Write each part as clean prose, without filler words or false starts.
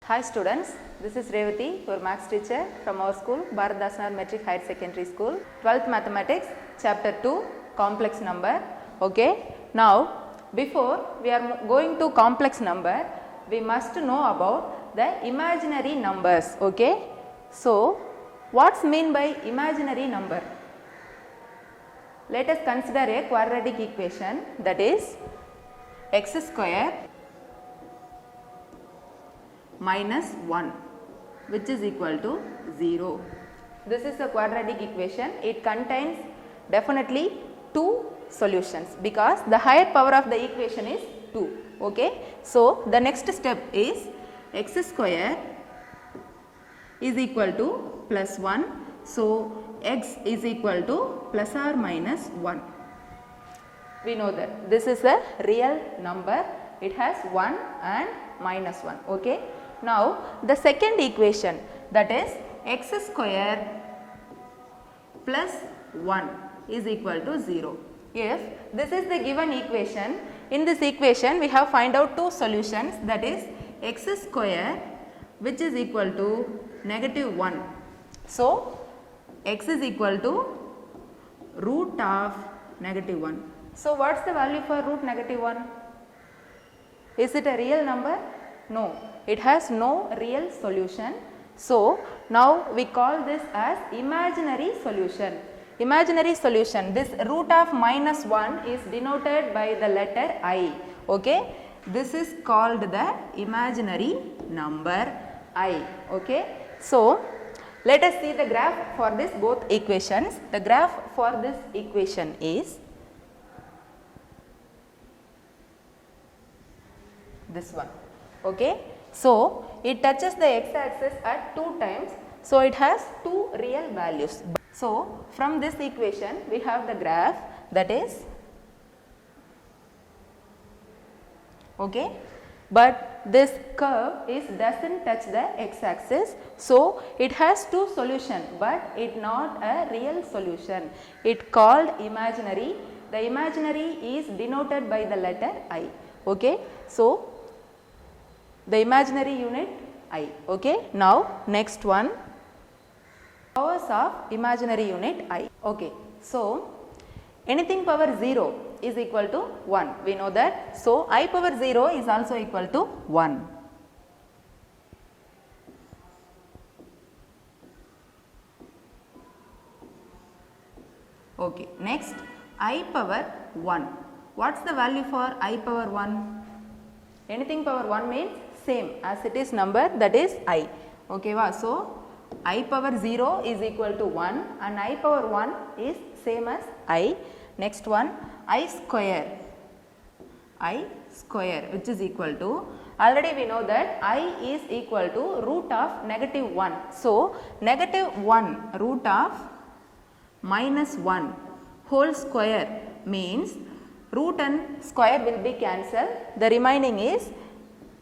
Hi students, this is Revati, your maths teacher from our school, Bharat Dasanar Metric Higher Secondary School, 12th Mathematics, Chapter 2, Complex Number. Okay, now before we are going to complex number, we must know about the imaginary numbers. Okay, so what's mean by imaginary number? Let us consider a quadratic equation, that is x square minus 1 which is equal to 0. This is a quadratic equation. It contains definitely two solutions because the higher power of the equation is 2. Okay. So, the next step is x square is equal to plus 1. So, x is equal to plus or minus 1. We know that this is a real number. It has 1 and minus 1. Okay. Now, the second equation, that is x square plus 1 is equal to 0. If this is the given equation, in this equation we have find out two solutions, that is x square which is equal to negative 1. So, x is equal to root of negative 1. So, what is the value for root negative 1? Is it a real number? No, it has no real solution. So, now we call this as imaginary solution. Imaginary solution, this root of minus 1 is denoted by the letter I. Okay, this is called the imaginary number I. Okay, so let us see the graph for this both equations. The graph for this equation is this one. Okay. So, it touches the x axis at 2 times. So, it has two real values. So, from this equation we have the graph, that is okay, but this curve is doesn't touch the x axis. So, it has two solutions, but it not a real solution. It called imaginary. The imaginary is denoted by the letter I. Okay. So, the imaginary unit I. Okay. Now, next one, powers of imaginary unit I. Okay. So, anything power 0 is equal to 1. We know that. So, I power 0 is also equal to 1. Okay. Next, I power 1. What's the value for I power 1? Anything power 1 means same as it is number, that is I. Okay, so I power 0 is equal to 1 and I power 1 is same as I. Next one, I square which is equal to, already we know that I is equal to root of negative 1. So, negative 1 root of minus 1 whole square means root and square will be cancelled, the remaining is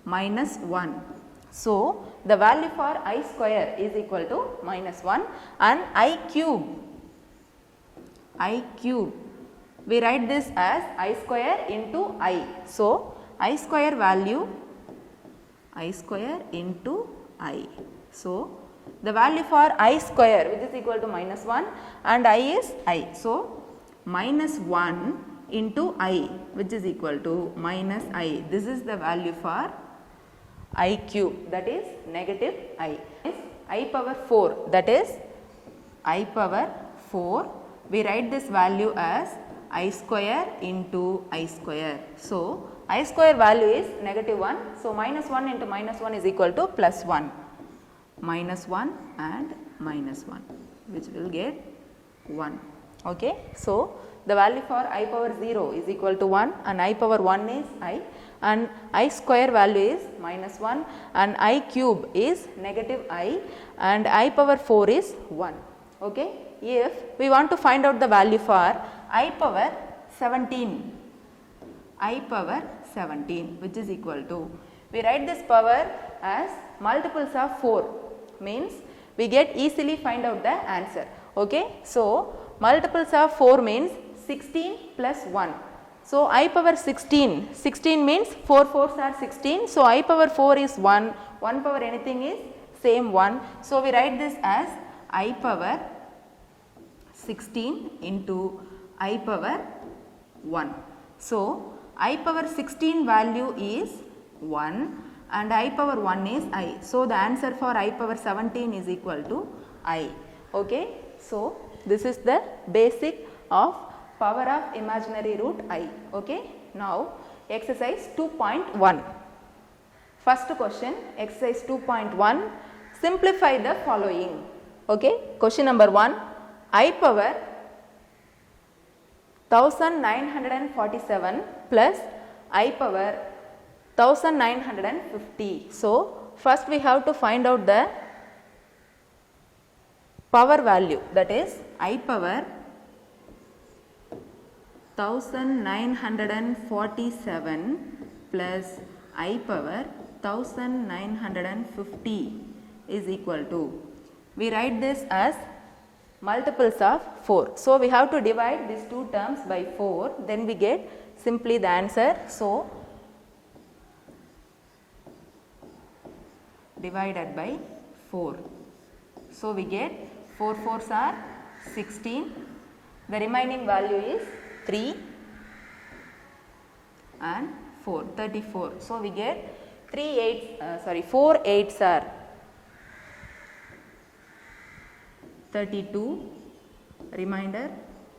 minus 1. So, the value for I square is equal to minus 1 and I cube, we write this as I square into I. So, I square value I square into I. So, the value for I square which is equal to minus 1 and I is I. So, minus 1 into I which is equal to minus I. This is the value for I cube, that is negative I. I power 4, that is I power 4. We write this value as I square into I square. So, I square value is negative 1. So, minus 1 into minus 1 is equal to plus 1. Minus 1 and minus 1 which will get 1. Okay. So, the value for I power 0 is equal to 1 and I power 1 is I and I square value is minus 1 and I cube is negative I and I power 4 is 1. Okay. If we want to find out the value for I power 17 which is equal to, we write this power as multiples of 4 means we get easily find out the answer. Okay. So, multiples of 4 means 16 plus 1. So I power 16, 16 means 4 4s are 16. So I power 4 is 1, 1 power anything is same 1. So we write this as I power 16 into I power 1. So I power 16 value is 1 and I power 1 is I. So the answer for I power 17 is equal to I. Okay. So this is the basic of power of imaginary root I. Okay. Now exercise 2.1. First question, exercise 2.1, simplify the following. Okay. Question number 1, I power 1947 plus I power 1950. So first we have to find out the power value, that is I power 1947 plus I power 1950 is equal to, we write this as multiples of 4. So we have to divide these two terms by 4, then we get simply the answer. So divided by 4. So we get 4 4s are 16, the remaining value is 3 and 4, 34. So we get 4 8s are 32, remainder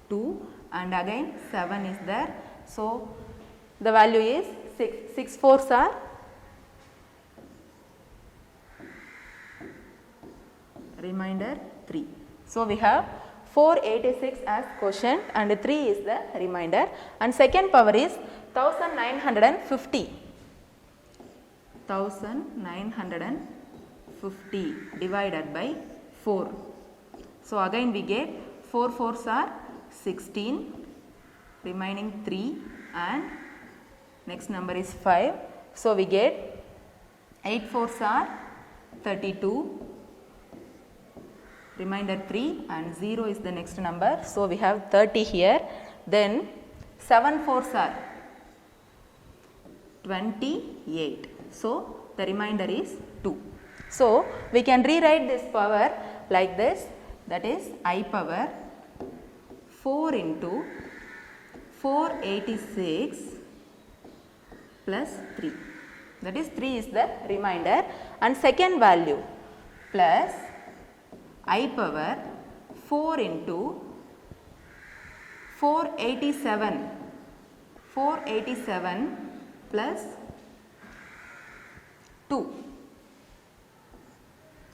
2 and again 7 is there. So the value is 6, 6 4s are 3. So we have 486 as quotient and 3 is the remainder, and second power is 1950. 1950 divided by 4. So again we get 4 4s are 16, remaining 3 and next number is 5. So we get 8 4s are 32, remainder 3 and 0 is the next number. So we have 30 here. Then 7 4s are 28. So the remainder is 2. So we can rewrite this power like this, that is I power 4 into 486 plus 3, that is 3 is the remainder, and second value plus I power 4 into 487 plus 2.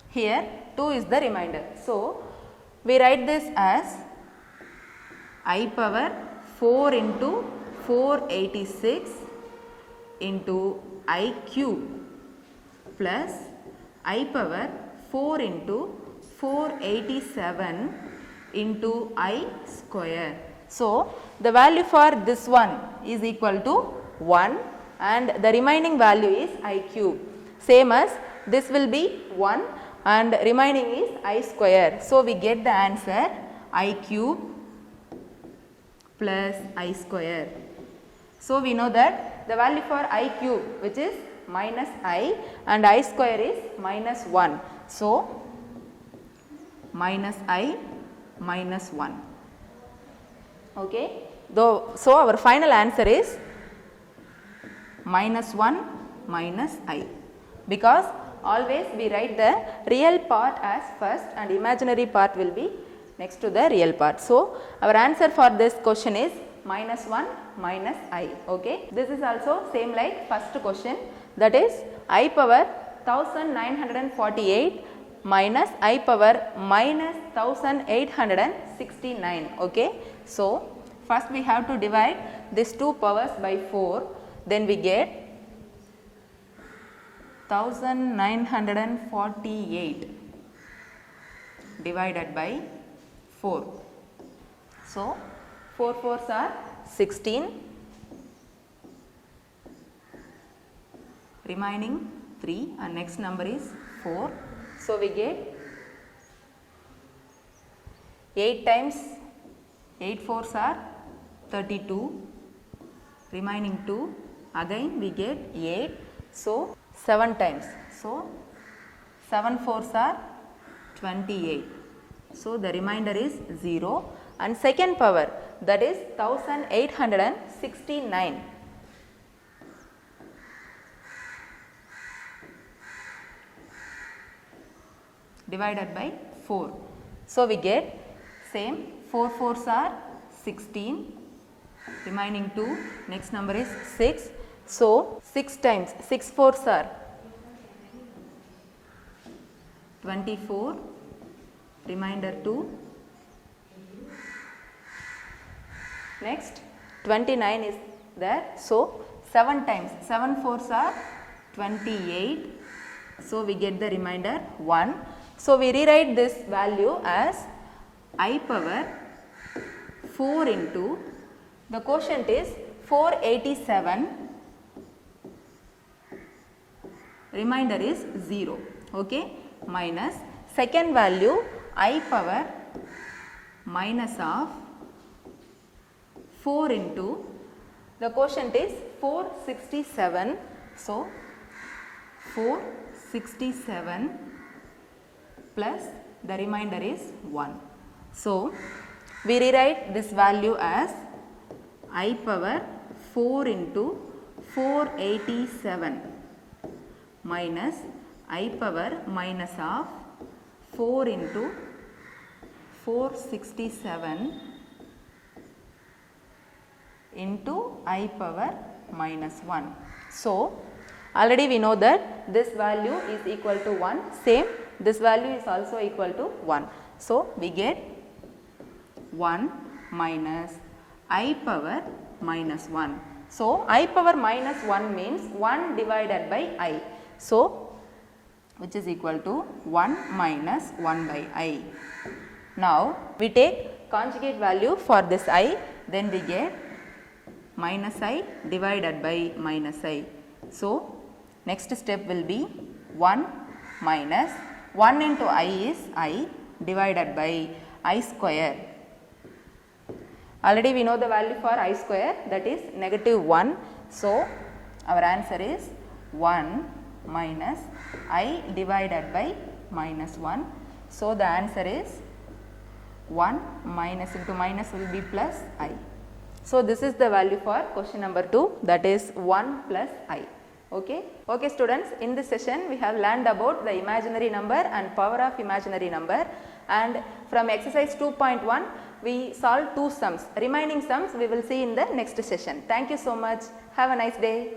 Here 2 is the remainder. So we write this as I power 4 into 486 into I cube plus I power 4 into 487 into I square. So the value for this one is equal to 1 and the remaining value is I cube. Same as this will be 1 and remaining is I square. So we get the answer I cube plus I square. So we know that the value for I cube, which is minus I, and I square is minus 1. So minus I minus 1. Okay. So our final answer is minus 1 minus I, because always we write the real part as first and imaginary part will be next to the real part. So our answer for this question is minus 1 minus I. Okay. This is also same like first question, that is I power 1948 minus I power minus 1869. Okay. So first we have to divide these two powers by 4, then we get 1948 divided by 4. So 4 4s are 16, remaining 3 and next number is 4. So we get 8 times 8 4s are 32, remaining 2, again we get 8, so 7 times, so 7 fours are 28, so the remainder is 0, and second power, that is 1869 divided by 4. So we get same 4 fours are 16, remaining 2, next number is 6. So 6 times 6 fours are 24, remainder 2. Next 29 is there, so 7 times 7 fours are 28, so we get the remainder 1. So we rewrite this value as I power 4 into, the quotient is 487, remainder is 0, okay, minus second value I power minus of 4 into, the quotient is 467, so 467 plus the remainder is 1. So we rewrite this value as I power 4 into 487 minus I power minus of 4 into 467 into I power minus 1. So already we know that this value is equal to 1, same this value is also equal to 1. So we get 1 minus I power minus 1. So I power minus 1 means 1 divided by I. So which is equal to 1 minus 1 by I. Now we take conjugate value for this I, then we get minus I divided by minus I. So next step will be 1 minus 1 into I is I divided by I square. Already we know the value for I square, that is negative 1. So our answer is 1 minus I divided by minus 1. So the answer is 1 minus into minus will be plus I. So this is the value for question number 2, that is 1 plus I. Okay. Okay students, in this session we have learned about the imaginary number and power of imaginary number, and from exercise 2.1 we solved 2 sums. Remaining sums we will see in the next session. Thank you so much. Have a nice day.